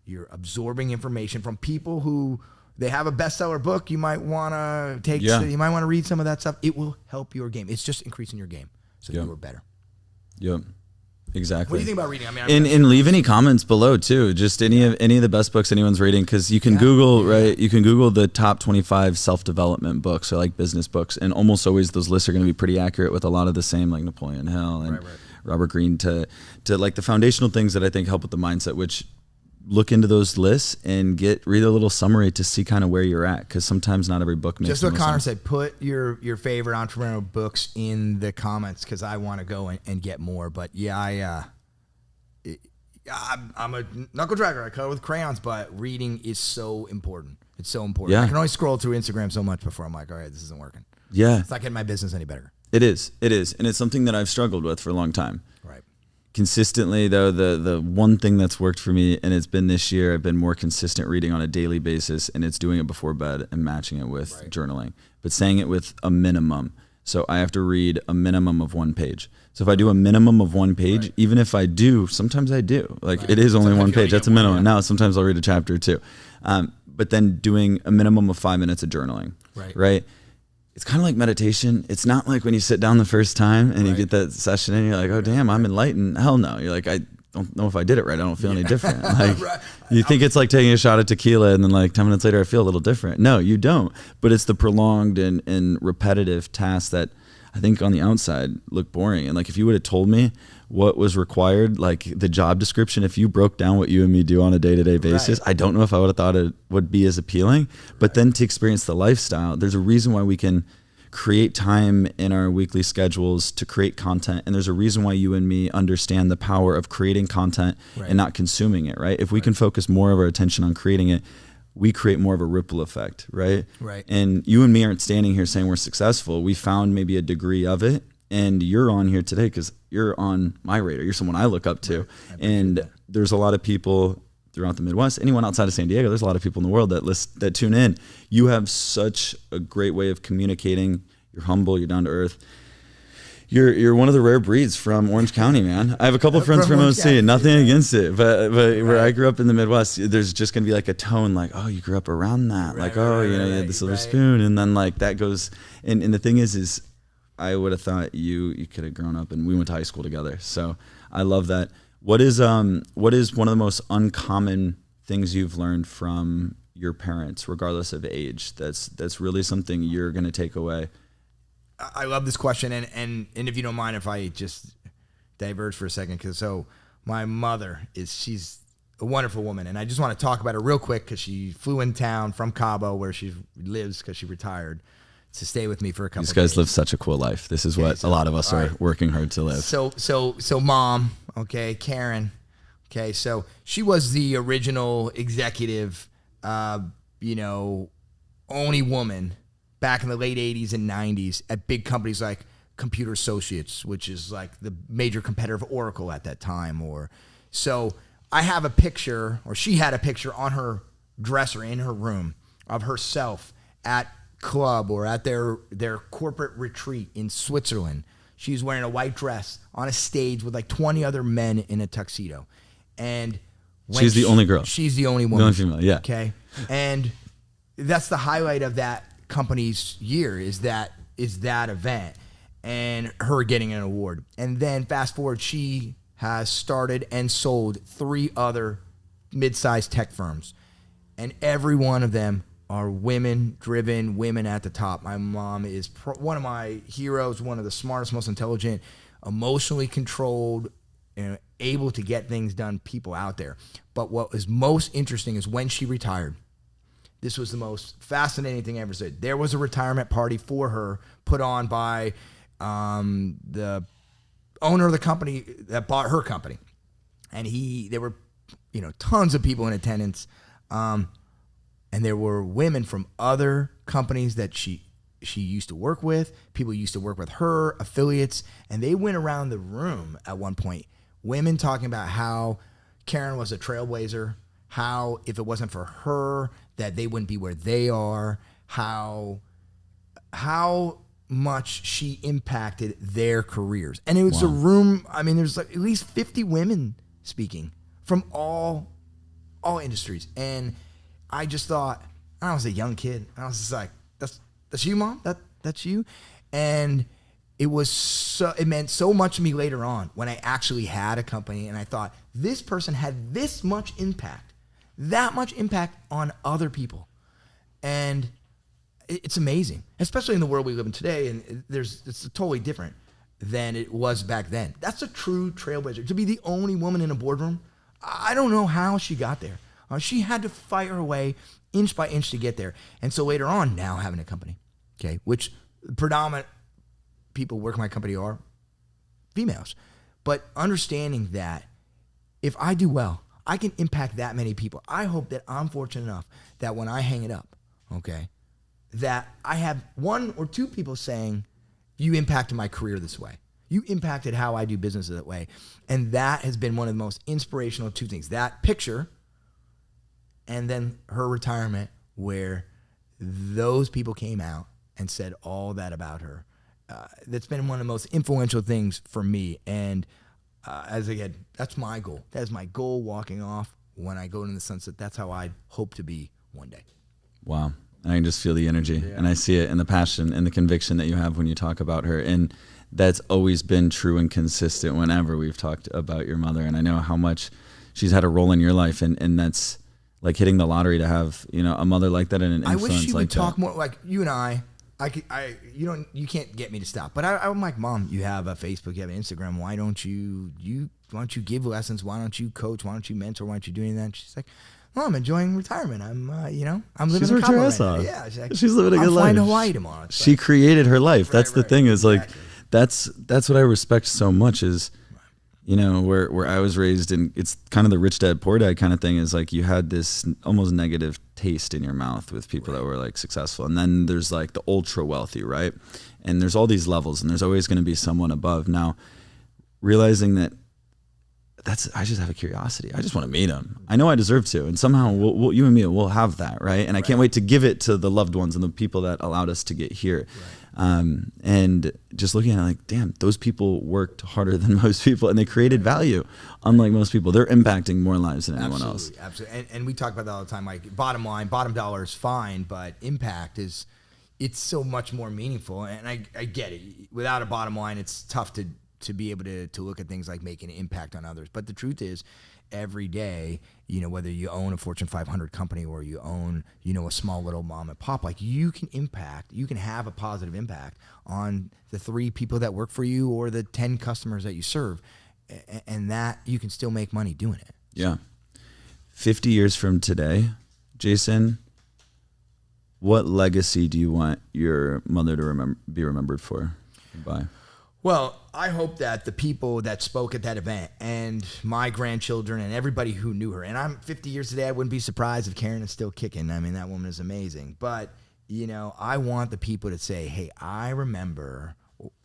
S3: you're absorbing information from people who they have a bestseller book. You might want to you might want to read some of that stuff. It will help your game. It's just increasing your game so you are better.
S2: Yep. Exactly.
S3: What do you think about reading? I mean,
S2: and leave any comments below too. Just any of the best books anyone's reading, because you can Google right. You can Google the top 25 self-development books or like business books, and almost always those lists are going to be pretty accurate with a lot of the same, like Napoleon Hill and Robert Greene to like the foundational things that I think help with the mindset. Which look into those lists and read a little summary to see kind of where you're at, because sometimes not every book makes
S3: just what Connor
S2: sense.
S3: said. Put your favorite entrepreneurial books in the comments, because I want to go and get more. But I'm a knuckle dragger. I color with crayons, but reading is so important. It's so important.
S2: Yeah.
S3: I can only scroll through Instagram so much before I'm like, all right, this isn't working.
S2: Yeah.
S3: It's not getting my business any better.
S2: It is. And it's something that I've struggled with for a long time.
S3: Right.
S2: Consistently, though, the one thing that's worked for me, and it's been this year, I've been more consistent reading on a daily basis, and it's doing it before bed and matching it with journaling, but saying it with a minimum. So I have to read a minimum of 1 page. So if I do a minimum of 1 page, even if I do, sometimes I do. Like it is only sometimes 1 page. That's a minimum. Now sometimes I'll read a chapter or two. But then doing a minimum of 5 minutes of journaling. Right. It's kind of like meditation. It's not like when you sit down the first time and you get that session and you're like, oh damn, I'm enlightened. Hell no. You're like, I don't know if I did it right. I don't feel any different. Like you think it's like taking a shot of tequila and then like 10 minutes later I feel a little different. No, you don't. But it's the prolonged and repetitive tasks that I think on the outside look boring. And like if you would have told me what was required, like the job description, if you broke down what you and me do on a day-to-day basis, I don't know if I would have thought it would be as appealing. But then to experience the lifestyle, there's a reason why we can create time in our weekly schedules to create content. And there's a reason why you and me understand the power of creating content and not consuming it, right? If we can focus more of our attention on creating it, we create more of a ripple effect, right? And you and me aren't standing here saying we're successful. We found maybe a degree of it, and you're on here today because you're on my radar. You're someone I look up to. And there's a lot of people throughout the Midwest, anyone outside of San Diego, there's a lot of people in the world that tune in. You have such a great way of communicating. You're humble, you're down to earth. You're one of the rare breeds from Orange County, man. I have a couple of friends from OC, nothing against it, but where I grew up in the Midwest, there's just gonna be like a tone like, oh, you grew up around that, you had the silver spoon, and then like that goes. And the thing is I would have thought you could have grown up, and we went to high school together. So I love that. What is one of the most uncommon things you've learned from your parents, regardless of age? That's really something you're gonna take away.
S3: I love this question, and if you don't mind if I just diverge for a second, because so my mother she's a wonderful woman, and I just want to talk about her real quick because she flew in town from Cabo, where she lives because she retired, to stay with me for a couple.
S2: These guys
S3: days.
S2: Live such a cool life. This is what a lot of us are working hard to live.
S3: So mom, okay, Karen, okay, so she was the original executive, only woman back in the late 80s and 90s at big companies like Computer Associates, which is like the major competitor of Oracle at that time. So I have a picture, or she had a picture on her dresser in her room of herself at club or at their corporate retreat in Switzerland. She's wearing a white dress on a stage with like 20 other men in a tuxedo. And
S2: she's the only girl.
S3: She's the only woman.
S2: The only female, yeah.
S3: Okay. And that's the highlight of that company's year is that event and her getting an award. And then fast forward, she has started and sold 3 other mid-sized tech firms, and every one of them are women-driven, women at the top. My mom is one of my heroes, one of the smartest, most intelligent, emotionally controlled, and able to get things done people out there. But what was most interesting is when she retired, this was the most fascinating thing I ever said. There was a retirement party for her put on by the owner of the company that bought her company. And there were, tons of people in attendance. And there were women from other companies that she used to work with, people used to work with her, affiliates, and they went around the room at one point, women talking about how Karen was a trailblazer, how if it wasn't for her, that they wouldn't be where they are, how much she impacted their careers. And it was a room, I mean, there's like at least 50 women speaking from all industries. And I just thought, I was a young kid. I was just like, that's you, Mom? That's you? And it meant so much to me later on when I actually had a company and I thought, this person had this much impact, that much impact on other people. And it's amazing, especially in the world we live in today. And it's totally different than it was back then. That's a true trailblazer. To be the only woman in a boardroom, I don't know how she got there. She had to fight her way inch by inch to get there. And so later on, now having a company, okay, which predominant people work in my company are females. But understanding that if I do well, I can impact that many people. I hope that I'm fortunate enough that when I hang it up, okay, that I have one or two people saying, you impacted my career this way. You impacted how I do business that way. And that has been one of the most inspirational two things. That picture and then her retirement where those people came out and said all that about her. That's been one of the most influential things for me. And as again, that's my goal. That is my goal walking off when I go into the sunset. That's how I hope to be one day.
S2: Wow. I can just feel the energy and I see it in the passion and the conviction that you have when you talk about her. And that's always been true and consistent whenever we've talked about your mother. And I know how much she's had a role in your life. And that's like hitting the lottery to have, you know, a mother like that and an influence like that. I wish she would
S3: talk more like you and I you can't get me to stop. But I'm like, Mom, you have a Facebook, you have an Instagram. Why don't you give lessons? Why don't you coach? Why don't you mentor? Why don't you do any of that? And she's like, well, I'm enjoying retirement. I'm living in Cabo right now. Yeah,
S2: she's living a good life.
S3: I'm flying to Hawaii tomorrow.
S2: She created her life. That's the thing is like, that's what I respect so much is, you know, where I was raised and it's kind of the rich dad, poor dad kind of thing is like you had this almost negative taste in your mouth with people that were like successful. And then there's like the ultra wealthy, right? And there's all these levels and there's always going to be someone above. Now, realizing that I just have a curiosity. I just want to meet him. I know I deserve to. And somehow you and me, we'll have that, right? And I can't wait to give it to the loved ones and the people that allowed us to get here. Right. And just looking at it like, damn, those people worked harder than most people and they created value. Unlike most people, they're impacting more lives than anyone else.
S3: Absolutely. And we talk about that all the time. Like bottom line, bottom dollar is fine, but impact it's so much more meaningful. And I get it. Without a bottom line, it's tough to be able to look at things like making an impact on others. But the truth is, every day, you know, whether you own a Fortune 500 company or you own, you know, a small little mom and pop, like you can have a positive impact on the 3 people that work for you or the 10 customers that you serve. And that you can still make money doing it.
S2: Yeah. 50 years from today, Jayson, what legacy do you want your mother to be remembered for? Bye.
S3: Well, I hope that the people that spoke at that event and my grandchildren and everybody who knew her, and I'm 50 years today, I wouldn't be surprised if Karen is still kicking. I mean, that woman is amazing. But, you know, I want the people to say, hey, I remember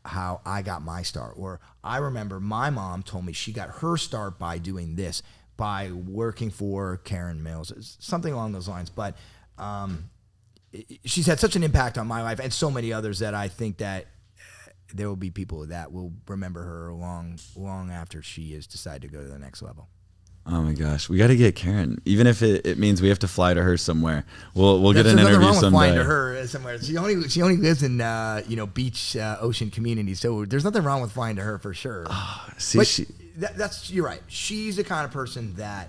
S3: how I got my start. Or I remember my mom told me she got her start by doing this, by working for Karen Mills, something along those lines. But she's had such an impact on my life and so many others that I think that there will be people that will remember her long after she has decided to go to the next level.
S2: Oh my gosh, we got to get Karen, even if it means we have to fly to her somewhere. We'll get an interview someday.
S3: Flying to her somewhere. She only lives in beach ocean communities, so there's nothing wrong with flying to her for sure.
S2: Oh, see,
S3: but you're right. She's the kind of person that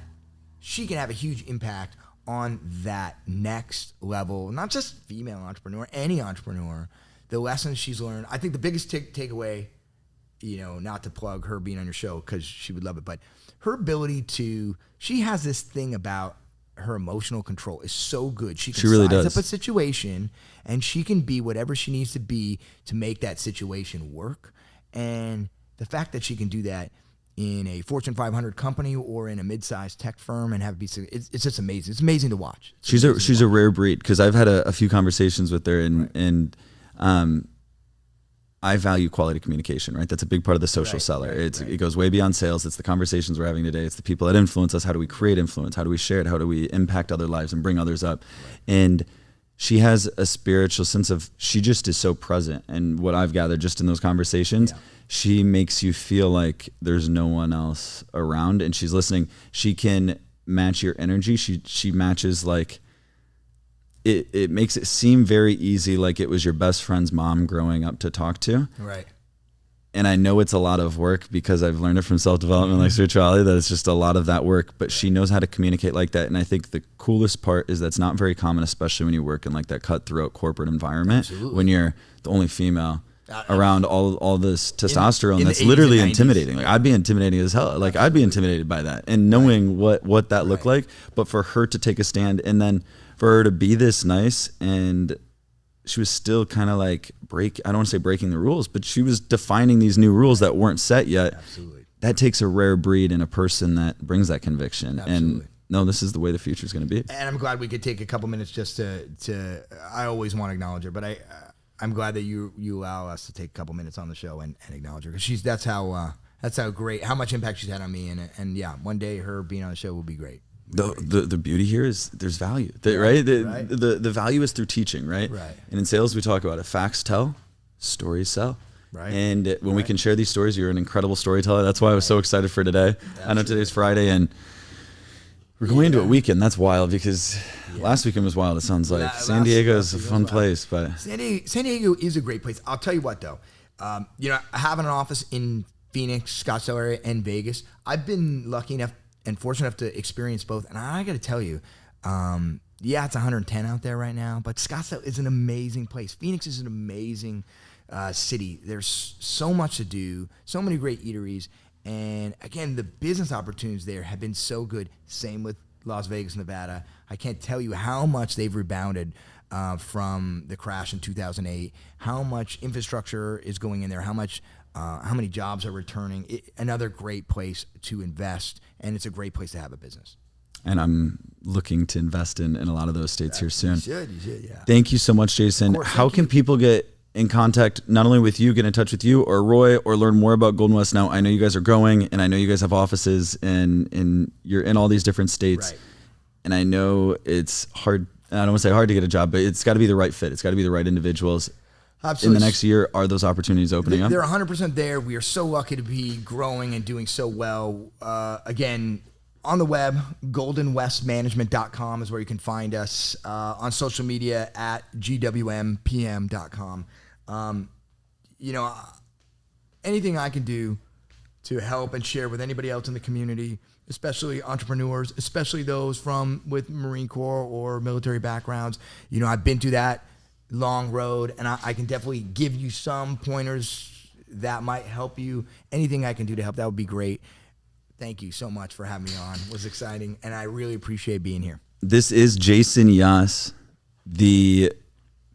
S3: she can have a huge impact on that next level. Not just female entrepreneur, any entrepreneur. The lessons she's learned. I think the biggest takeaway, you know, not to plug her being on your show because she would love it, but her ability she has this thing about her emotional control is so good. She really size up a situation and she can be whatever she needs to be to make that situation work. And the fact that she can do that in a Fortune 500 company or in a mid-sized tech firm and have it be, it's just amazing. It's amazing to watch.
S2: She's a rare breed because I've had a few conversations with her and I value quality communication, right? That's a big part of the social seller. It goes way beyond sales. It's the conversations we're having today. It's the people that influence us. How do we create influence? How do we share it? How do we impact other lives and bring others up? And she has a spiritual sense of, she just is so present. And what I've gathered just in those conversations, she makes you feel like there's no one else around and she's listening. She can match your energy. She matches like, it makes it seem very easy, like it was your best friend's mom growing up to talk to.
S3: Right.
S2: And I know it's a lot of work because I've learned it from self-development, like spirituality, that it's just a lot of that work, but she knows how to communicate like that. And I think the coolest part is that's not very common, especially when you work in like that cutthroat corporate environment. Absolutely. When you're the only female around all this testosterone that's literally intimidating. Like I'd be intimidating as hell. Like I'd be intimidated by that and knowing what that looked like, but for her to take a stand and then for her to be this nice, and she was still kind of like I don't want to say breaking the rules, but she was defining these new rules that weren't set yet.
S3: Absolutely.
S2: That takes a rare breed in a person that brings that conviction.
S3: Absolutely.
S2: And no, this is the way the future is going to be.
S3: And I'm glad we could take a couple minutes just to I always want to acknowledge her, but I'm glad that you allow us to take a couple minutes on the show and acknowledge her, because that's how great, how much impact she's had on me. And yeah, one day her being on the show will be great.
S2: The beauty here is there's value, right? The value is through teaching, right?
S3: Right.
S2: And in sales, we talk about it. Facts tell, stories sell.
S3: Right.
S2: And when we can share these stories, you're an incredible storyteller. That's why I was so excited for today. I know today's Friday and we're going into a weekend. That's wild because last weekend was wild. It sounds like San Diego is a fun place, but
S3: San Diego is a great place. I'll tell you what though, having an office in Phoenix, Scottsdale area, and Vegas, I've been lucky enough and fortunate enough to experience both. And I got to tell you, it's 110 out there right now, but Scottsdale is an amazing place. Phoenix is an amazing city. There's so much to do, so many great eateries. And again, the business opportunities there have been so good. Same with Las Vegas, Nevada. I can't tell you how much they've rebounded from the crash in 2008, how much infrastructure is going in there, how many jobs are returning. Another great place to invest, and it's a great place to have a business.
S2: And I'm looking to invest in a lot of those states here soon.
S3: You should, yeah.
S2: Thank you so much, Jayson. How can people get in contact, not only with you, get in touch with you or Roy, or learn more about GoldenWest? Now, I know you guys are growing, and I know you guys have offices, and you're in all these different states.
S3: Right.
S2: And I know it's hard. I don't want to say hard to get a job, but it's got to be the right fit. It's got to be the right individuals. Absolutely. In the next year, are those opportunities opening up?
S3: They're 100% there. We are so lucky to be growing and doing so well. Again, on the web, GoldenWestManagement.com is where you can find us. On social media at GWMPM.com. Anything I can do to help and share with anybody else in the community, especially entrepreneurs, especially those with Marine Corps or military backgrounds. I've been through that long road, and I can definitely give you some pointers that might help you. Anything I can do to help, that would be great. Thank you so much for having me on. It was exciting, and I really appreciate being here.
S2: This is Jayson Yoss, the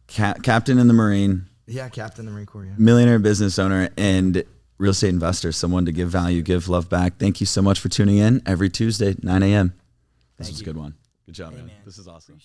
S2: captain in the Marine.
S3: Yeah, captain in the Marine Corps, yeah.
S2: Millionaire business owner and real estate investor, someone to give value, give love back. Thank you so much for tuning in every Tuesday, 9 a.m. This was a good one. Good job, man. This is awesome.